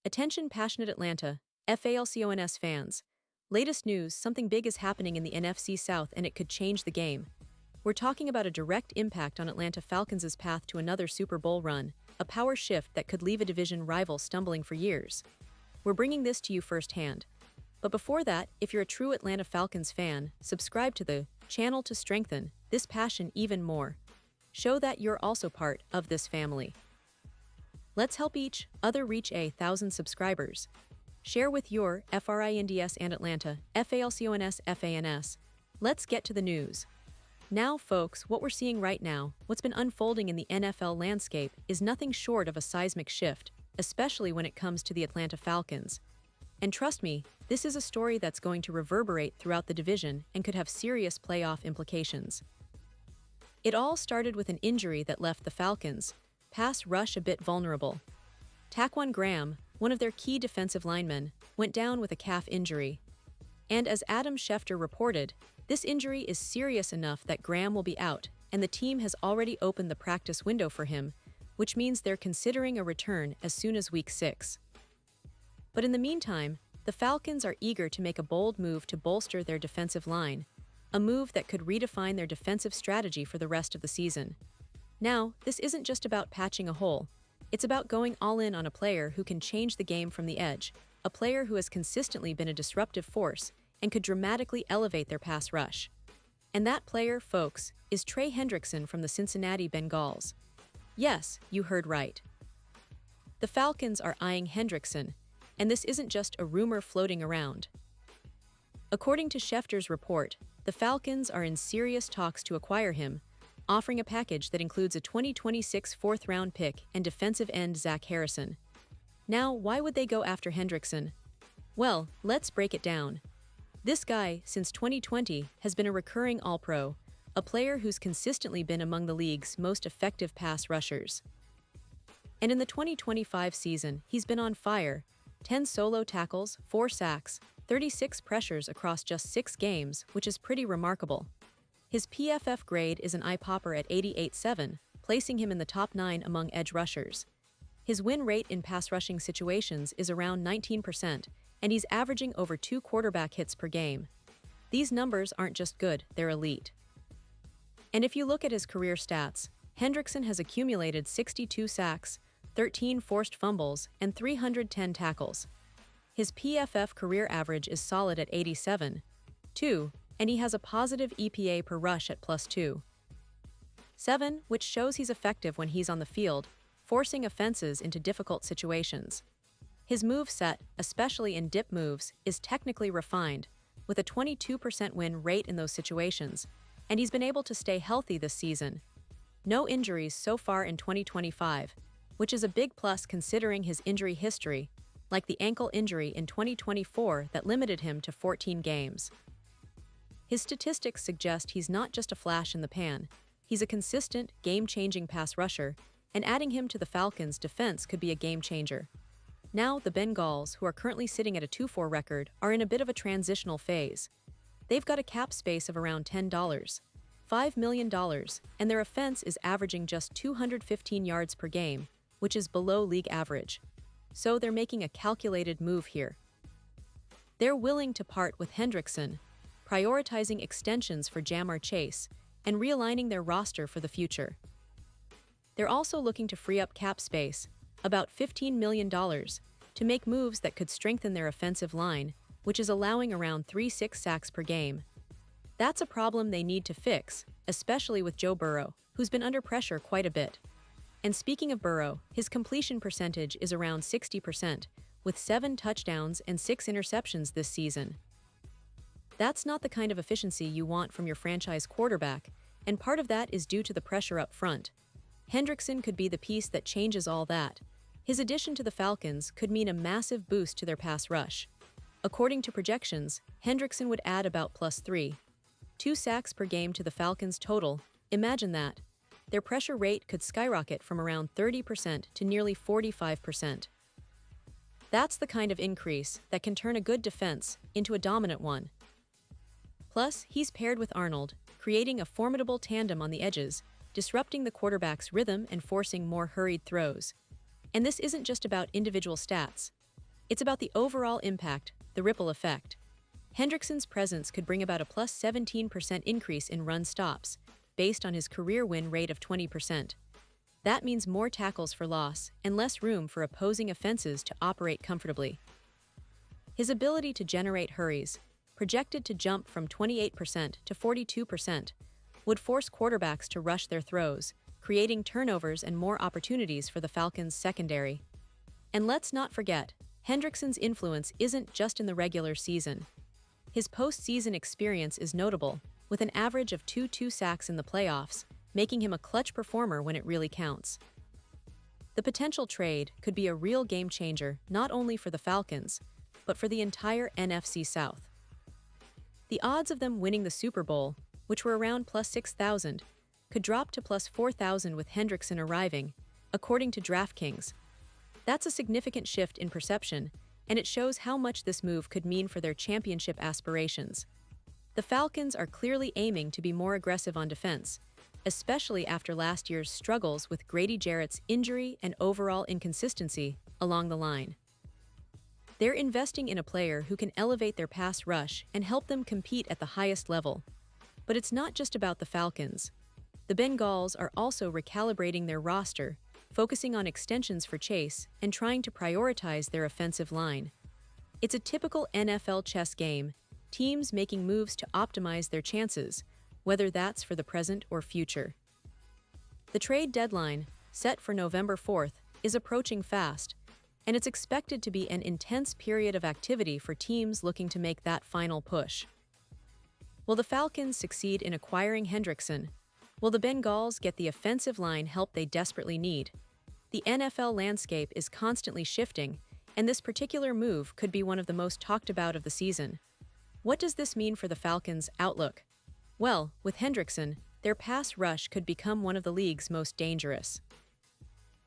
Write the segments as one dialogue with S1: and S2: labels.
S1: Attention passionate Atlanta, Falcons fans. Latest news, something big is happening in the NFC South and it could change the game. We're talking about a direct impact on Atlanta Falcons' path to another Super Bowl run, a power shift that could leave a division rival stumbling for years. We're bringing this to you firsthand. But before that, if you're a true Atlanta Falcons fan, subscribe to the channel to strengthen this passion even more. Show that you're also part of this family. Let's help each other reach 1,000 subscribers. Share with your FRINDS and Atlanta, FALCONS, FANS. Let's get to the news. Now, folks, what we're seeing right now, what's been unfolding in the NFL landscape, is nothing short of a seismic shift, especially when it comes to the Atlanta Falcons. And trust me, this is a story that's going to reverberate throughout the division and could have serious playoff implications. It all started with an injury that left the Falcons' pass rush a bit vulnerable. Taquan Graham, one of their key defensive linemen, went down with a calf injury. And as Adam Schefter reported, this injury is serious enough that Graham will be out, and the team has already opened the practice window for him, which means they're considering a return as soon as Week 6. But in the meantime, the Falcons are eager to make a bold move to bolster their defensive line, a move that could redefine their defensive strategy for the rest of the season. Now, this isn't just about patching a hole. It's about going all in on a player who can change the game from the edge, a player who has consistently been a disruptive force and could dramatically elevate their pass rush. And that player, folks, is Trey Hendrickson from the Cincinnati Bengals. Yes, you heard right. The Falcons are eyeing Hendrickson, and this isn't just a rumor floating around. According to Schefter's report, the Falcons are in serious talks to acquire him, offering a package that includes a 2026 fourth-round pick and defensive end Zach Harrison. Now, why would they go after Hendrickson? Well, let's break it down. This guy, since 2020, has been a recurring All-Pro, a player who's consistently been among the league's most effective pass rushers. And in the 2025 season, he's been on fire: 10 solo tackles, 4 sacks, 36 pressures across just 6 games, which is pretty remarkable. His PFF grade is an eye-popper at 88.7, placing him in the top 9 among edge rushers. His win rate in pass rushing situations is around 19%, and he's averaging over 2 quarterback hits per game. These numbers aren't just good, they're elite. And if you look at his career stats, Hendrickson has accumulated 62 sacks, 13 forced fumbles, and 310 tackles. His PFF career average is solid at 87.2, and he has a positive EPA per rush at +2.7, which shows he's effective when he's on the field, forcing offenses into difficult situations. His move set, especially in dip moves, is technically refined, with a 22% win rate in those situations, and he's been able to stay healthy this season. No injuries so far in 2025, which is a big plus considering his injury history, like the ankle injury in 2024 that limited him to 14 games. His statistics suggest he's not just a flash in the pan, he's a consistent, game-changing pass rusher, and adding him to the Falcons' defense could be a game-changer. Now, the Bengals, who are currently sitting at a 2-4 record, are in a bit of a transitional phase. They've got a cap space of around $5 million, and their offense is averaging just 215 yards per game, which is below league average. So they're making a calculated move here. They're willing to part with Hendrickson, prioritizing extensions for Jamar Chase, and realigning their roster for the future. They're also looking to free up cap space, about $15 million, to make moves that could strengthen their offensive line, which is allowing around 3-6 sacks per game. That's a problem they need to fix, especially with Joe Burrow, who's been under pressure quite a bit. And speaking of Burrow, his completion percentage is around 60%, with 7 touchdowns and 6 interceptions this season. That's not the kind of efficiency you want from your franchise quarterback, and part of that is due to the pressure up front. Hendrickson could be the piece that changes all that. His addition to the Falcons could mean a massive boost to their pass rush. According to projections, Hendrickson would add about +3.2 sacks per game to the Falcons' total. Imagine that. Their pressure rate could skyrocket from around 30% to nearly 45%. That's the kind of increase that can turn a good defense into a dominant one. Plus, he's paired with Arnold, creating a formidable tandem on the edges, disrupting the quarterback's rhythm and forcing more hurried throws. And this isn't just about individual stats. It's about the overall impact, the ripple effect. Hendrickson's presence could bring about a plus 17% increase in run stops, based on his career win rate of 20%. That means more tackles for loss and less room for opposing offenses to operate comfortably. His ability to generate hurries, projected to jump from 28% to 42%, would force quarterbacks to rush their throws, creating turnovers and more opportunities for the Falcons' secondary. And let's not forget, Hendrickson's influence isn't just in the regular season. His postseason experience is notable, with an average of 2 sacks in the playoffs, making him a clutch performer when it really counts. The potential trade could be a real game changer not only for the Falcons, but for the entire NFC South. The odds of them winning the Super Bowl, which were around plus 6,000, could drop to plus 4,000 with Hendrickson arriving, according to DraftKings. That's a significant shift in perception, and it shows how much this move could mean for their championship aspirations. The Falcons are clearly aiming to be more aggressive on defense, especially after last year's struggles with Grady Jarrett's injury and overall inconsistency along the line. They're investing in a player who can elevate their pass rush and help them compete at the highest level. But it's not just about the Falcons. The Bengals are also recalibrating their roster, focusing on extensions for Chase and trying to prioritize their offensive line. It's a typical NFL chess game, teams making moves to optimize their chances, whether that's for the present or future. The trade deadline, set for November 4th, is approaching fast, and it's expected to be an intense period of activity for teams looking to make that final push. Will the Falcons succeed in acquiring Hendrickson? Will the Bengals get the offensive line help they desperately need? The NFL landscape is constantly shifting, and this particular move could be one of the most talked about of the season. What does this mean for the Falcons' outlook? Well, with Hendrickson, their pass rush could become one of the league's most dangerous.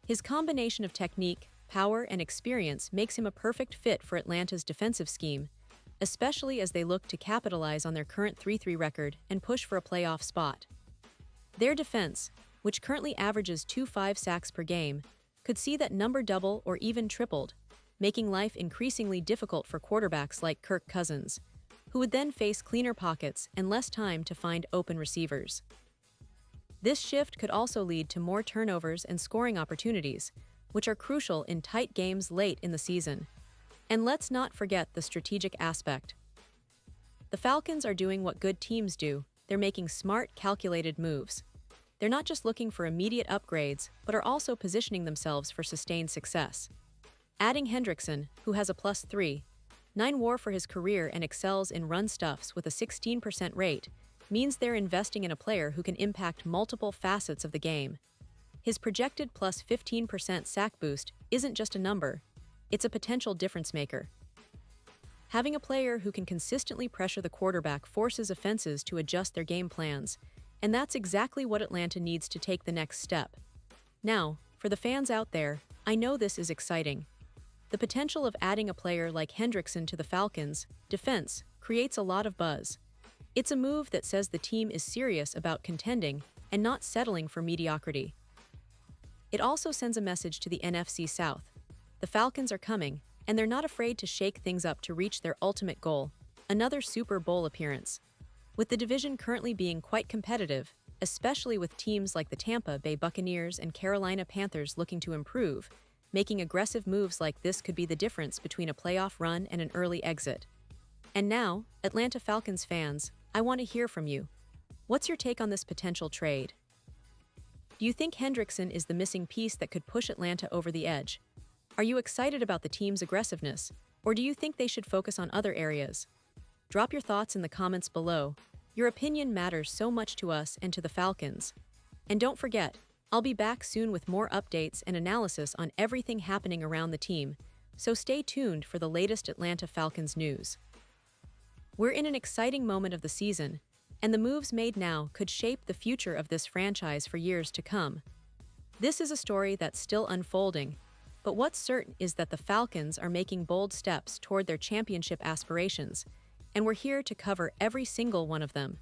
S1: His combination of technique, power, and experience makes him a perfect fit for Atlanta's defensive scheme, especially as they look to capitalize on their current 3-3 record and push for a playoff spot. Their defense, which currently averages 2.5 sacks per game, could see that number double or even tripled, making life increasingly difficult for quarterbacks like Kirk Cousins, who would then face cleaner pockets and less time to find open receivers. This shift could also lead to more turnovers and scoring opportunities, which are crucial in tight games late in the season. And let's not forget the strategic aspect. The Falcons are doing what good teams do. They're making smart, calculated moves. They're not just looking for immediate upgrades, but are also positioning themselves for sustained success. Adding Hendrickson, who has a plus 3.9 WAR for his career and excels in run stuffs with a 16% rate, means they're investing in a player who can impact multiple facets of the game. His projected plus 15% sack boost isn't just a number, it's a potential difference maker. Having a player who can consistently pressure the quarterback forces offenses to adjust their game plans, and that's exactly what Atlanta needs to take the next step. Now, for the fans out there, I know this is exciting. The potential of adding a player like Hendrickson to the Falcons' defense creates a lot of buzz. It's a move that says the team is serious about contending and not settling for mediocrity. It also sends a message to the NFC South. The Falcons are coming, and they're not afraid to shake things up to reach their ultimate goal, another Super Bowl appearance. With the division currently being quite competitive, especially with teams like the Tampa Bay Buccaneers and Carolina Panthers looking to improve, making aggressive moves like this could be the difference between a playoff run and an early exit. And now, Atlanta Falcons fans, I want to hear from you. What's your take on this potential trade? Do you think Hendrickson is the missing piece that could push Atlanta over the edge? Are you excited about the team's aggressiveness, or do you think they should focus on other areas? Drop your thoughts in the comments below. Your opinion matters so much to us and to the Falcons. And don't forget, I'll be back soon with more updates and analysis on everything happening around the team, so stay tuned for the latest Atlanta Falcons news. We're in an exciting moment of the season, and the moves made now could shape the future of this franchise for years to come. This is a story that's still unfolding, but what's certain is that the Falcons are making bold steps toward their championship aspirations, and we're here to cover every single one of them.